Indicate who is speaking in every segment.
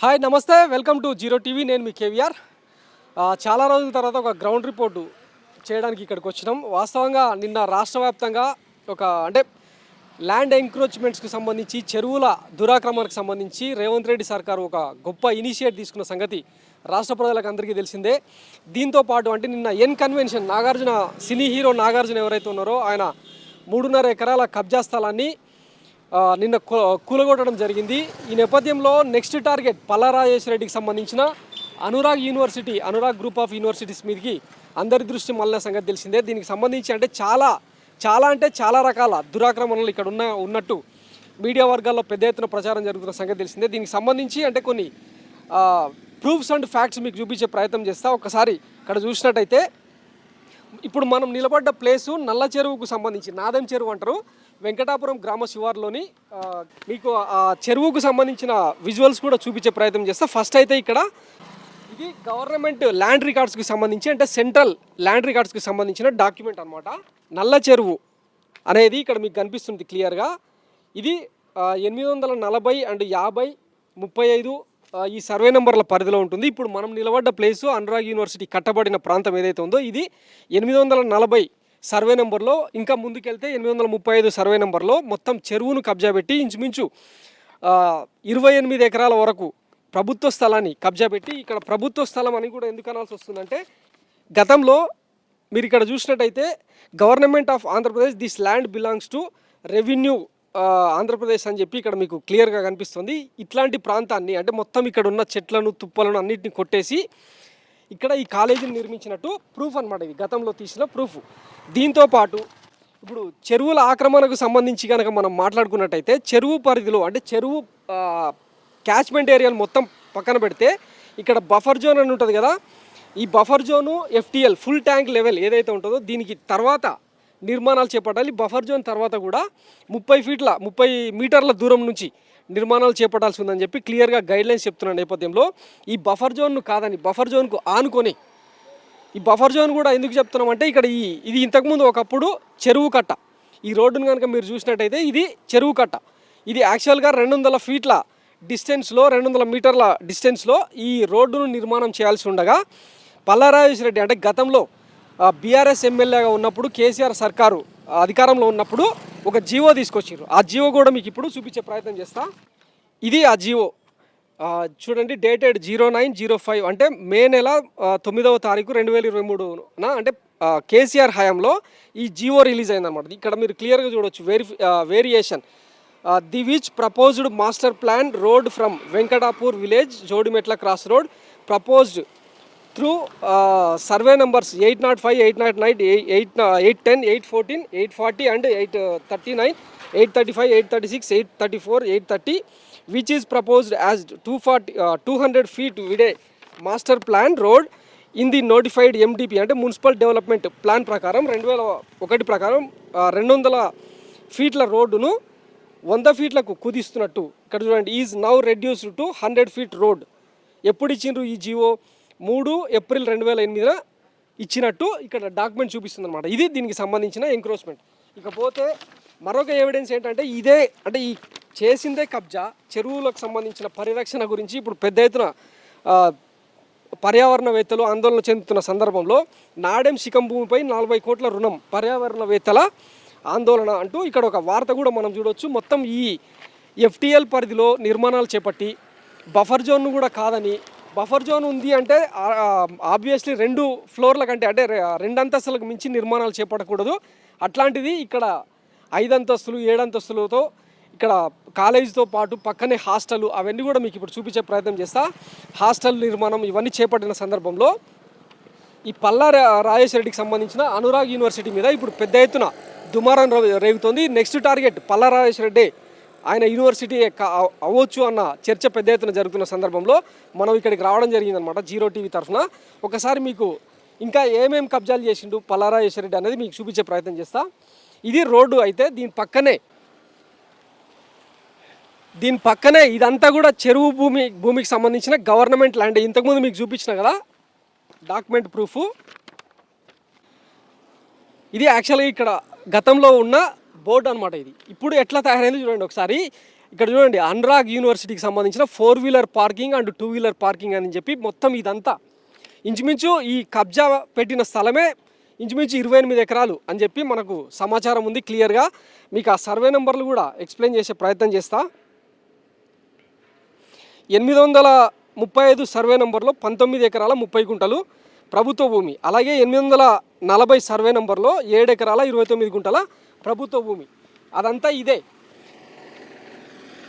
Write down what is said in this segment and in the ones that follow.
Speaker 1: Hi నమస్తే, welcome to zero TV. నేను మీ కేవీఆర్. చాలా రోజుల తర్వాత ఒక గ్రౌండ్ రిపోర్టు చేయడానికి ఇక్కడికి వచ్చినాం. వాస్తవంగా నిన్న రాష్ట్ర వ్యాప్తంగా అంటే ల్యాండ్ ఎంక్రోచ్మెంట్స్కి సంబంధించి, చెరువుల దురాక్రమణకు సంబంధించి రేవంత్ రెడ్డి సర్కారు ఒక గొప్ప ఇనిషియేట్ తీసుకున్న సంగతి రాష్ట్ర ప్రజలకు అందరికీ తెలిసిందే. దీంతో పాటు అంటే నిన్న convention Nagarjuna, cine hero Nagarjuna ఎవరైతే ఉన్నారో ఆయన 3.5 ఎకరాల కబ్జా స్థలాన్ని నిన్న కూలగొట్టడం జరిగింది. ఈ నేపథ్యంలో నెక్స్ట్ టార్గెట్ పల్లారాజేశ్వర రెడ్డికి సంబంధించిన అనురాగ్ గ్రూప్ ఆఫ్ యూనివర్సిటీస్ మీదకి అందరి దృష్టి మళ్ళీ సంగతి తెలిసిందే. దీనికి సంబంధించి అంటే చాలా రకాల దురాక్రమణలు ఇక్కడ ఉన్నట్టు మీడియా వర్గాల్లో పెద్ద ఎత్తున ప్రచారం జరుగుతున్న సంగతి తెలిసిందే. దీనికి సంబంధించి అంటే కొన్ని ప్రూఫ్స్ అండ్ ఫ్యాక్ట్స్ మీకు చూపించే ప్రయత్నం చేస్తా. ఒకసారి ఇక్కడ చూసినట్టయితే ఇప్పుడు మనం నిలబడ్డ ప్లేసు నల్ల చెరువుకు సంబంధించి, నాదం చెరువు అంటారు, వెంకటాపురం గ్రామ శివార్లోని. మీకు ఆ చెరువుకు సంబంధించిన విజువల్స్ కూడా చూపించే ప్రయత్నం చేస్తా. ఫస్ట్ అయితే ఇక్కడ ఇది గవర్నమెంట్ ల్యాండ్ రికార్డ్స్కి సంబంధించి, అంటే సెంట్రల్ ల్యాండ్ రికార్డ్స్కి సంబంధించిన డాక్యుమెంట్ అనమాట. నల్ల చెరువు అనేది ఇక్కడ మీకు కనిపిస్తుంది క్లియర్గా. ఇది 840 అండ్ 50, 35 ఈ సర్వే నెంబర్ల పరిధిలో ఉంటుంది. ఇప్పుడు మనం నిలబడ్డ ప్లేసు అనురాగ్ యూనివర్సిటీ కట్టబడిన ప్రాంతం ఏదైతే ఉందో ఇది 840 సర్వే నెంబర్లో. ఇంకా ముందుకెళ్తే 835 సర్వే నెంబర్లో మొత్తం చెరువును కబ్జా పెట్టి ఇంచుమించు 28 ఎకరాల వరకు ప్రభుత్వ స్థలాన్ని కబ్జా పెట్టి, ఇక్కడ ప్రభుత్వ స్థలం అని కూడా ఎందుకు అనాల్సి వస్తుందంటే, గతంలో మీరు ఇక్కడ చూసినట్టయితే government of Andhra Pradesh, this land belongs to revenue Andhra Pradesh అని చెప్పి ఇక్కడ మీకు క్లియర్గా కనిపిస్తుంది. ఇట్లాంటి ప్రాంతాన్ని అంటే మొత్తం ఇక్కడ ఉన్న చెట్లను, తుప్పలను అన్నింటిని కొట్టేసి ఇక్కడ ఈ కాలేజీని నిర్మించినట్టు ప్రూఫ్ అనమాట. ఇది గతంలో తీసిన ప్రూఫ్. దీంతోపాటు ఇప్పుడు చెరువుల ఆక్రమణకు సంబంధించి కనుక మనం మాట్లాడుకున్నట్టయితే, చెరువు పరిధిలో అంటే చెరువు క్యాచ్మెంట్ ఏరియాను మొత్తం పక్కన పెడితే ఇక్కడ బఫర్ జోన్ అని ఉంటుంది కదా, ఈ buffer zone FTL full tank level ఏదైతే ఉంటుందో దీనికి తర్వాత నిర్మాణాలు చేపట్టాలి. బఫర్ జోన్ తర్వాత కూడా 30 మీటర్ల దూరం నుంచి నిర్మాణాలు చేపట్టాల్సి ఉందని చెప్పి క్లియర్గా గైడ్లైన్స్ చెప్తున్న నేపథ్యంలో ఈ బఫర్ జోన్ను కాదని బఫర్ జోన్కు ఆనుకొని, ఈ బఫర్ జోన్ కూడా ఎందుకు చెప్తున్నామంటే ఇక్కడ ఇది ఇంతకుముందు ఒకప్పుడు చెరువు కట్ట. ఈ రోడ్డును కనుక మీరు చూసినట్టయితే ఇది చెరువు కట్ట. ఇది యాక్చువల్గా 200 ఫీట్ల డిస్టెన్స్లో, 200 మీటర్ల డిస్టెన్స్లో ఈ రోడ్డును నిర్మాణం చేయాల్సి ఉండగా, పల్లారాజేశ్వర రెడ్డి అంటే గతంలో బీఆర్ఎస్ ఎమ్మెల్యేగా ఉన్నప్పుడు, కేసీఆర్ సర్కారు అధికారంలో ఉన్నప్పుడు ఒక జీవో తీసుకొచ్చారు. ఆ జీవో కూడా మీకు ఇప్పుడు చూపించే ప్రయత్నం చేస్తా. ఇది ఆ జీవో చూడండి, డేటెడ్ 09/05 అంటే మే నెల 9వ తారీఖు 2023 అంటే కేసీఆర్ హయాంలో ఈ జీవో రిలీజ్ అయిందన్నమాట. ఇక్కడ మీరు క్లియర్గా చూడవచ్చు variation. The which proposed master plan road from Venkatapur village Jodimetla cross road proposed through survey numbers 805, 809, 810, 814, 840 and 839, 835, 836, 834, 830 which is proposed as 200 feet wide master plan road in the notified MDP అంటే municipal development plan ప్రకారం 2001 ప్రకారం 200 ఫీట్ల రోడ్డును 100 ఫీట్లకు కుదిస్తున్నట్టు ఇక్కడ చూడండి. Is now reduced to 100 feet road. ఎప్పుడు ఇచ్చిండ్రు ఈ జీవో? 3 ఏప్రిల్ 2008 ఇచ్చినట్టు ఇక్కడ డాక్యుమెంట్ చూపిస్తుంది అనమాట. ఇది దీనికి సంబంధించిన ఎంక్రోచ్మెంట్. ఇకపోతే మరొక ఎవిడెన్స్ ఏంటంటే ఇదే, అంటే ఈ చేసిందే కబ్జా. చెరువులకు సంబంధించిన పరిరక్షణ గురించి ఇప్పుడు పెద్ద ఎత్తున పర్యావరణవేత్తలు ఆందోళన చెందుతున్న సందర్భంలో నాడెం శిఖం భూమిపై 40 కోట్ల రుణం, పర్యావరణవేత్తల ఆందోళన అంటూ ఇక్కడ ఒక వార్త కూడా మనం చూడవచ్చు. మొత్తం ఈ FTL పరిధిలో నిర్మాణాలు చేపట్టి బఫర్ జోన్ను కూడా కాదని, బఫర్ జోన్ ఉంది అంటే ఆబ్వియస్లీ 2 ఫ్లోర్ల కంటే అంటే 2 అంతస్తులకు మించి నిర్మాణాలు చేపట్టకూడదు. అట్లాంటిది ఇక్కడ 5 అంతస్తులు 7 అంతస్తులతో ఇక్కడ కాలేజీతో పాటు పక్కనే హాస్టల్, అవన్నీ కూడా మీకు ఇప్పుడు చూపించే ప్రయత్నం చేస్తా. హాస్టల్ నిర్మాణం ఇవన్నీ చేపట్టిన సందర్భంలో ఈ పల్లారాజేశ్వర రెడ్డికి సంబంధించిన అనురాగ్ యూనివర్సిటీ మీద ఇప్పుడు పెద్ద ఎత్తున దుమారం రేగుతోంది. నెక్స్ట్ టార్గెట్ పల్లారాజేశ్వర రెడ్డి, ఆయన యూనివర్సిటీ అవ్వచ్చు అన్న చర్చ పెద్ద ఎత్తున జరుగుతున్న సందర్భంలో మనం ఇక్కడికి రావడం జరిగిందనమాట జీరో టీవీ తరఫున. ఒకసారి మీకు ఇంకా ఏమేమి కబ్జాలు చేసిండు పల్లారాజేశ్వర రెడ్డి అనేది మీకు చూపించే ప్రయత్నం చేస్తా. ఇది రోడ్డు అయితే దీని పక్కనే ఇదంతా కూడా చెరువు భూమికి సంబంధించిన గవర్నమెంట్ ల్యాండ్. ఇంతకుముందు మీకు చూపించిన కదా డాక్యుమెంట్ ప్రూఫ్. ఇది యాక్చువల్గా ఇక్కడ గతంలో ఉన్న బోర్డు అనమాట. ఇది ఇప్పుడు ఎట్లా తయారైంది చూడండి ఒకసారి. ఇక్కడ చూడండి, అనురాగ్ యూనివర్సిటీకి సంబంధించిన 4 wheeler parking and 2 wheeler parking అని చెప్పి మొత్తం ఇదంతా ఇంచుమించు ఈ కబ్జా పెట్టిన స్థలమే ఇంచుమించు 28 ఎకరాలు అని చెప్పి మనకు సమాచారం ఉంది క్లియర్గా. మీకు ఆ సర్వే నెంబర్లు కూడా ఎక్స్ప్లెయిన్ చేసే ప్రయత్నం చేస్తా. 835 సర్వే నెంబర్లో 19 ఎకరాల 30 గుంటలు ప్రభుత్వ భూమి. అలాగే 840 సర్వే నెంబర్లో 7 ఎకరాల 29 గుంటల ప్రభుత్వ భూమి. అదంతా ఇదే.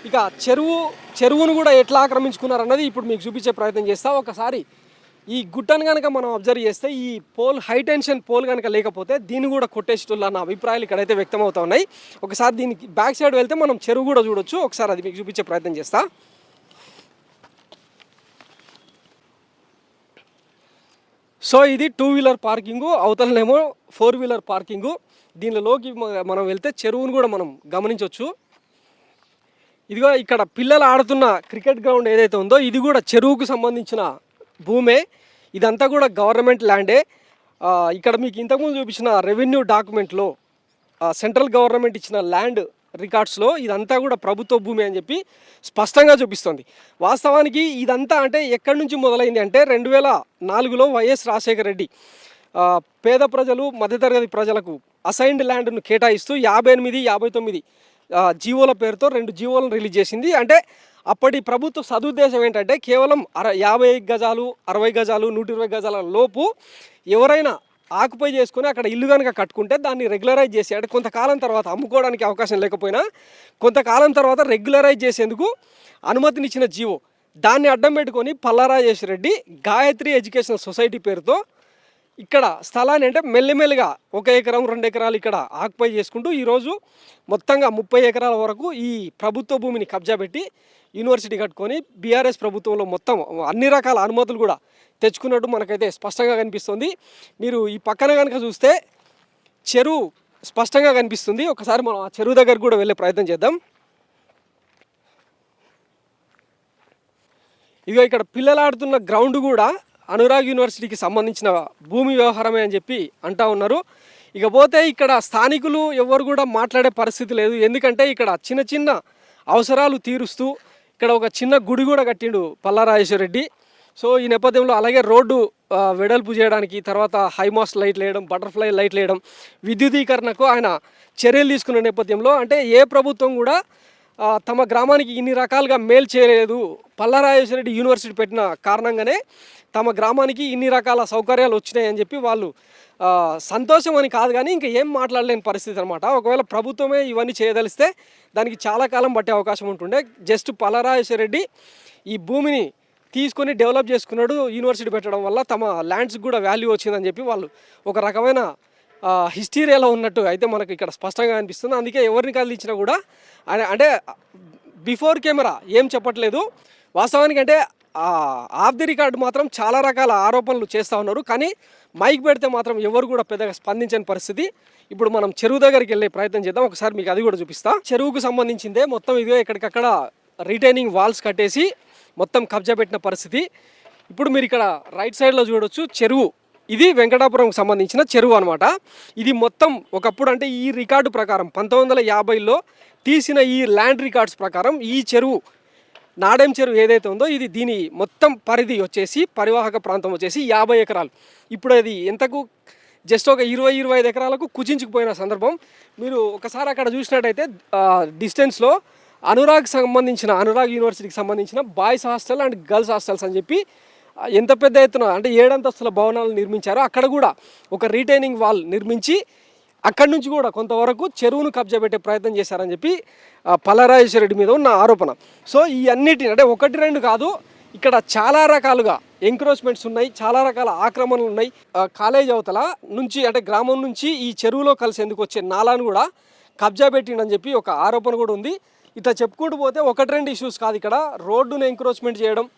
Speaker 1: ఇక చెరువును కూడా ఎట్లా ఆక్రమించుకున్నారన్నది ఇప్పుడు మీకు చూపించే ప్రయత్నం చేస్తా. ఒకసారి ఈ గుట్టను కనుక మనం అబ్జర్వ్ చేస్తే ఈ పోల్ హై టెన్షన్ పోల్ కనుక లేకపోతే దీన్ని కూడా కొట్టేసేటోళ్ళు అన్న అభిప్రాయాలు ఇక్కడైతే వ్యక్తం అవుతా ఉన్నాయి. ఒకసారి దీనికి బ్యాక్ సైడ్ వెళ్తే మనం చెరువు కూడా చూడొచ్చు. ఒకసారి అది మీకు చూపించే ప్రయత్నం చేస్తా. సో ఇది 2 వీలర్ పార్కింగు, అవతలనేమో 4 వీలర్ పార్కింగు. దీనిలోకి మనం వెళ్తే చెరువును కూడా మనం గమనించవచ్చు. ఇదిగో ఇక్కడ పిల్లలు ఆడుతున్న క్రికెట్ గ్రౌండ్ ఏదైతే ఉందో ఇది కూడా చెరువుకు సంబంధించిన భూమే. ఇదంతా కూడా గవర్నమెంట్ ల్యాండే. ఇక్కడ మీకు ఇంతకుముందు చూపించిన రెవెన్యూ డాక్యుమెంట్లో సెంట్రల్ గవర్నమెంట్ ఇచ్చిన ల్యాండ్ రికార్డ్స్లో ఇదంతా కూడా ప్రభుత్వ భూమి అని చెప్పి స్పష్టంగా చూపిస్తుంది. వాస్తవానికి ఇదంతా అంటే ఎక్కడి నుంచి మొదలైంది అంటే 2004లో వైఎస్ రాజశేఖర రెడ్డి పేద ప్రజలు మధ్యతరగతి ప్రజలకు అసైన్డ్ ల్యాండ్ను కేటాయిస్తూ 58, 59 జీవోల పేరుతో 2 జీవోలను రిలీజ్ చేసింది. అంటే అప్పటి ప్రభుత్వ సదుద్దేశం ఏంటంటే కేవలం 50 గజాలు, 60 గజాలు, 120 గజాల లోపు ఎవరైనా ఆక్యుపై చేసుకుని అక్కడ ఇల్లు కనుక కట్టుకుంటే దాన్ని రెగ్యులరైజ్ చేసి, అంటే కొంతకాలం తర్వాత అమ్ముకోవడానికి అవకాశం లేకపోయినా కొంతకాలం తర్వాత రెగ్యులరైజ్ చేసేందుకు అనుమతినిచ్చిన జీవో. దాన్ని అడ్డం పెట్టుకొని పల్లారాజేశ్వర రెడ్డి గాయత్రి ఎడ్యుకేషనల్ సొసైటీ పేరుతో ఇక్కడ స్థలాన్ని అంటే మెల్లిమెల్లిగా 1 ఎకరం 2 ఎకరాలు ఇక్కడ ఆక్యుపై చేసుకుంటూ ఈరోజు మొత్తంగా 30 ఎకరాల వరకు ఈ ప్రభుత్వ భూమిని కబ్జా పెట్టి యూనివర్సిటీ కట్టుకొని బీఆర్ఎస్ ప్రభుత్వంలో మొత్తం అన్ని రకాల అనుమతులు కూడా తెచ్చుకున్నట్టు మనకైతే స్పష్టంగా కనిపిస్తుంది. మీరు ఈ పక్కన కనుక చూస్తే చెరువు స్పష్టంగా కనిపిస్తుంది. ఒకసారి మనం ఆ చెరువు దగ్గర కూడా వెళ్ళే ప్రయత్నం చేద్దాం. ఇదిగో ఇక్కడ పిల్లలు ఆడుతున్న గ్రౌండ్ కూడా అనురాగ్ యూనివర్సిటీకి సంబంధించిన భూమి వ్యవహారమే అని చెప్పి అంటా ఉన్నారు. ఇకపోతే ఇక్కడ స్థానికులు ఎవరు కూడా మాట్లాడే పరిస్థితి లేదు. ఎందుకంటే ఇక్కడ చిన్న చిన్న అవసరాలు తీరుస్తూ ఇక్కడ ఒక చిన్న గుడి కూడా కట్టిండు పల్లారాజేశ్వర రెడ్డి. సో ఈ నేపథ్యంలో అలాగే రోడ్డు వెడల్పు చేయడానికి, తర్వాత హైమాస్ట్ లైట్లు వేయడం, బటర్ఫ్లై లైట్లు వేయడం, విద్యుదీకరణకు ఆయన చర్యలు తీసుకున్న నేపథ్యంలో అంటే ఏ ప్రభుత్వం కూడా తమ గ్రామానికి ఇన్ని రకాలుగా మేలు చేయలేదు. పల్లారాజేశ్వర రెడ్డి యూనివర్సిటీ పెట్టిన కారణంగానే తమ గ్రామానికి ఇన్ని రకాల సౌకర్యాలు వచ్చినాయని చెప్పి వాళ్ళు సంతోషం అని కాదు కానీ ఇంకా ఏం మాట్లాడలేని పరిస్థితి అనమాట. ఒకవేళ ప్రభుత్వమే ఇవన్నీ చేయదలిస్తే దానికి చాలా కాలం పట్టే అవకాశం ఉంటుండే. జస్ట్ పల్లారాజేశ్వర రెడ్డి ఈ భూమిని తీసుకొని డెవలప్ చేసుకున్నాడు. యూనివర్సిటీ పెట్టడం వల్ల తమ ల్యాండ్స్కి కూడా వాల్యూ వచ్చిందని చెప్పి వాళ్ళు ఒక రకమైన హిస్టీరియాలో ఉన్నట్టు అయితే మనకు ఇక్కడ స్పష్టంగా అనిపిస్తుంది. అందుకే ఎవరిని కదిలించినా కూడా అంటే బిఫోర్ కెమెరా ఏం చెప్పట్లేదు. వాస్తవానికి అంటే ఆఫ్ ది రికార్డు మాత్రం చాలా రకాల ఆరోపణలు చేస్తూ ఉన్నారు. కానీ మైక్ పెడితే మాత్రం ఎవరు కూడా పెద్దగా స్పందించని పరిస్థితి. ఇప్పుడు మనం చెరువు దగ్గరికి వెళ్ళే ప్రయత్నం చేద్దాం. ఒకసారి మీకు అది కూడా చూపిస్తా. చెరువుకు సంబంధించిందే మొత్తం ఇదే ఎక్కడికక్కడ రిటైనింగ్ వాల్స్ కట్టేసి మొత్తం కబ్జా పెట్టిన పరిస్థితి. ఇప్పుడు మీరు ఇక్కడ రైట్ సైడ్లో చూడొచ్చు చెరువు. ఇది వెంకటాపురంకు సంబంధించిన చెరువు అనమాట. ఇది మొత్తం ఒకప్పుడు అంటే ఈ రికార్డు ప్రకారం 1950లో తీసిన ఈ ల్యాండ్ రికార్డ్స్ ప్రకారం ఈ చెరువు నాడెం చెరువు ఏదైతే ఉందో ఇది దీని మొత్తం పరిధి వచ్చేసి పరివాహక ప్రాంతం వచ్చేసి 50 ఎకరాలు. ఇప్పుడు అది ఎంతకు జస్ట్ ఒక 20-25 ఎకరాలకు కుచించుకుపోయిన సందర్భం. మీరు ఒకసారి అక్కడ చూసినట్టయితే డిస్టెన్స్లో అనురాగ్ యూనివర్సిటీకి సంబంధించిన boys hostel and girls hostels అని చెప్పి ఎంత పెద్ద ఎత్తున అంటే 7 అంతస్తుల భవనాలు నిర్మించారో అక్కడ కూడా ఒక రీటైనింగ్ వాల్ నిర్మించి అక్కడి నుంచి కూడా కొంతవరకు చెరువును కబ్జా పెట్టే ప్రయత్నం చేశారని చెప్పి పల్లారాజేశ్వర రెడ్డి మీద ఉన్న ఆరోపణ. సో ఈ అన్నిటిని అంటే 1-2 కాదు, ఇక్కడ చాలా రకాలుగా ఎంక్రోచ్మెంట్స్ ఉన్నాయి, చాలా రకాల ఆక్రమణలు ఉన్నాయి. కాలేజ్ అవతల నుంచి అంటే గ్రామం నుంచి ఈ చెరువులో కలిసేందుకు వచ్చే నాలాను కూడా కబ్జా పెట్టిండని చెప్పి ఒక ఆరోపణ కూడా ఉంది. ఇట్లా చెప్పుకుంటూ పోతే 1-2 ఇష్యూస్ కాదు. ఇక్కడ రోడ్డును ఎంక్రోచ్మెంట్ చేయడం,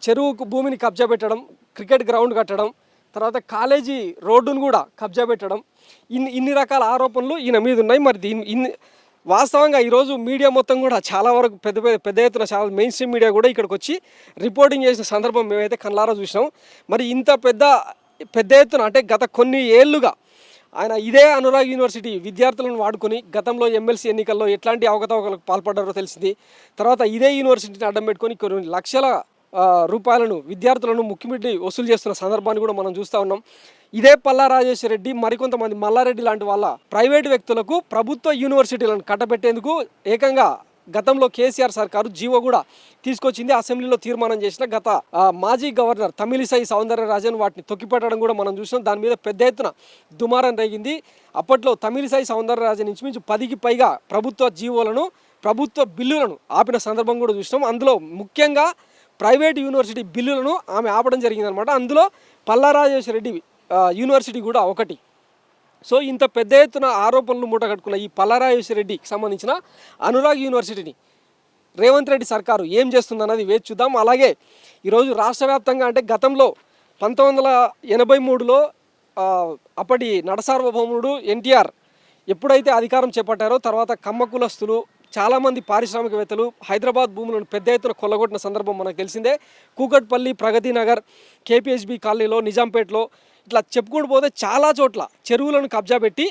Speaker 1: చెరువుకు భూమిని కబ్జా పెట్టడం, క్రికెట్ గ్రౌండ్ కట్టడం, తర్వాత కాలేజీ రోడ్డును కూడా కబ్జా పెట్టడం, ఇన్ని రకాల ఆరోపణలు ఈయన మీద ఉన్నాయి. మరి వాస్తవంగా ఈరోజు మీడియా మొత్తం కూడా చాలా వరకు పెద్ద ఎత్తున చాలా మెయిన్ స్ట్రీమ్ మీడియా కూడా ఇక్కడికి వచ్చి రిపోర్టింగ్ చేసిన సందర్భం మేమైతే కళ్ళారా చూసినాం. మరి ఇంత పెద్ద ఎత్తున అంటే గత కొన్ని ఏళ్ళుగా ఆయన ఇదే అనురాగ్ యూనివర్సిటీ విద్యార్థులను వాడుకొని గతంలో ఎమ్మెల్సీ ఎన్నికల్లో ఎట్లాంటి అవకతవకలకు పాల్పడ్డారో తెలిసింది. తర్వాత ఇదే యూనివర్సిటీని అడ్డం పెట్టుకొని కొన్ని లక్షల రూపాయలను విద్యార్థులను ముఖ్యమంత్రి వసూలు చేస్తున్న సందర్భాన్ని కూడా మనం చూస్తూ ఉన్నాం. ఇదే పల్లా రాజేశ్వర రెడ్డి మరికొంతమంది మల్లారెడ్డి లాంటి వాళ్ళ ప్రైవేటు వ్యక్తులకు ప్రభుత్వ యూనివర్సిటీలను కట్టబెట్టేందుకు ఏకంగా గతంలో కేసీఆర్ సర్కారు జీవో కూడా తీసుకొచ్చింది. అసెంబ్లీలో తీర్మానం చేసిన గత మాజీ గవర్నర్ తమిళిసై సౌందరరాజన్ వాటిని తొక్కిపెట్టడం కూడా మనం చూసినాం. దాని మీద పెద్ద ఎత్తున దుమారం రేగింది. అప్పట్లో తమిళిసై సౌందరరాజన్ ఇంచుమించు 10కి పైగా ప్రభుత్వ జీవోలను ప్రభుత్వ బిల్లులను ఆపిన సందర్భం కూడా చూసినాం. అందులో ముఖ్యంగా ప్రైవేట్ యూనివర్సిటీ బిల్లులను ఆమె ఆపడం జరిగిందనమాట. అందులో పల్లా రాజేశ్వర రెడ్డి యూనివర్సిటీ కూడా ఒకటి. సో ఇంత పెద్ద ఎత్తున ఆరోపణలు మూటగట్టుకున్న ఈ పల్లా రాజేశ్వర రెడ్డికి సంబంధించిన అనురాగ్ యూనివర్సిటీని రేవంత్ రెడ్డి సర్కారు ఏం చేస్తుందన్నది వేచి చూద్దాం. అలాగే ఈరోజు రాష్ట్ర వ్యాప్తంగా అంటే గతంలో 1983లో అప్పటి నడసార్వభౌముడు ఎన్టీఆర్ ఎప్పుడైతే అధికారం చేపట్టారో తర్వాత కమ్మ కులస్తులు చాలామంది పారిశ్రామికవేత్తలు హైదరాబాద్ భూములను పెద్ద ఎత్తున కొల్లగొట్టిన సందర్భం మనకు తెలిసిందే. కూకట్పల్లి, ప్రగతి నగర్, కేపీహెచ్బి కాలనీలో, నిజాంపేటలో ఇట్లా చెప్పుకుంటూ పోతే చాలా చోట్ల చెరువులను కబ్జా పెట్టి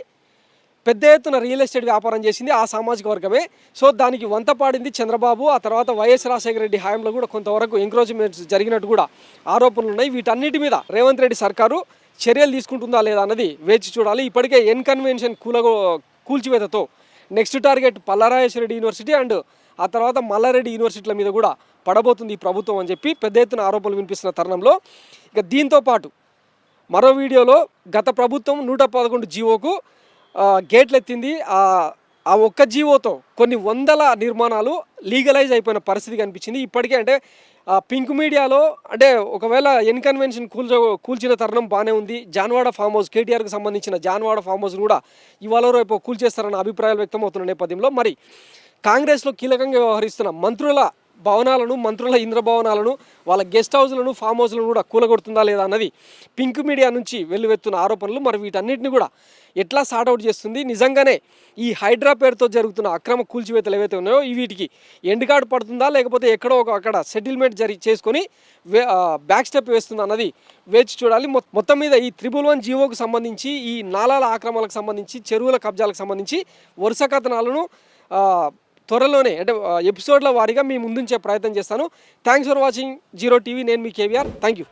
Speaker 1: పెద్ద ఎత్తున రియల్ ఎస్టేట్ వ్యాపారం చేసింది ఆ సామాజిక వర్గమే. సో దానికి వంత పాడింది చంద్రబాబు. ఆ తర్వాత వైఎస్ రాజశేఖర రెడ్డి హయాంలో కూడా కొంతవరకు ఎంక్రోచ్మెంట్స్ జరిగినట్టు కూడా ఆరోపణలు ఉన్నాయి. వీటన్నిటి మీద రేవంత్ రెడ్డి సర్కారు చర్యలు తీసుకుంటుందా లేదా అన్నది వేచి చూడాలి. ఇప్పటికే N convention కూల్చివేతతో next target Palla Rajeshwar Reddy university and ఆ తర్వాత మల్లారెడ్డి యూనివర్సిటీల మీద కూడా పడబోతుంది ఈ ప్రభుత్వం అని చెప్పి పెద్ద ఎత్తున ఆరోపణలు వినిపిస్తున్న తరుణంలో ఇక దీంతో పాటు మరో వీడియోలో గత ప్రభుత్వం 111 జీవోకు గేట్లు ఎత్తింది. ఆ ఒక్క జీవోతో కొన్ని వందల నిర్మాణాలు లీగలైజ్ అయిపోయిన పరిస్థితి కనిపించింది. ఇప్పటికే అంటే పింక్ మీడియాలో అంటే ఒకవేళ ఎన్ కన్వెన్షన్ కూల్చిన తరుణం బాగానే ఉంది. జాన్వాడ ఫామ్ హౌస్ కేటీఆర్కి సంబంధించిన జాన్వాడ ఫామ్ హౌస్ కూడా ఇవాళ రేపు కూల్చేస్తారన్న అభిప్రాయాలు వ్యక్తమవుతున్న నేపథ్యంలో మరి కాంగ్రెస్లో కీలకంగా వ్యవహరిస్తున్న మంత్రుల భవనాలను, మంత్రుల ఇంద్రభవనాలను, వాళ్ళ గెస్ట్ హౌస్లను, ఫామ్ హౌస్లను కూడా కూలగొడుతుందా లేదా అన్నది పింక్ మీడియా నుంచి వెల్లువెత్తున్న ఆరోపణలు. మరి వీటన్నిటిని కూడా ఎట్లా సార్ట్అవుట్ చేస్తుంది, నిజంగానే ఈ హైడ్రా పేరుతో జరుగుతున్న అక్రమ కూల్చివేతలు ఏవైతే ఉన్నాయో వీటికి ఎండ్ కార్డు పడుతుందా లేకపోతే ఎక్కడో అక్కడ సెటిల్మెంట్ చేసుకొని బ్యాక్ స్టెప్ వేస్తుందా అన్నది వేచి చూడాలి. మొత్తం మీద ఈ 111 జీవోకు సంబంధించి, ఈ నాలాల ఆక్రమణలకు సంబంధించి, చెరువుల కబ్జాలకు సంబంధించి వరుస కథనాలను త్వరలోనే అంటే ఎపిసోడ్ల వారీగా మీ ముందుంచే ప్రయత్నం చేస్తాను. Thanks for watching zero TV. నేను మీ కేవీఆర్. Thank you.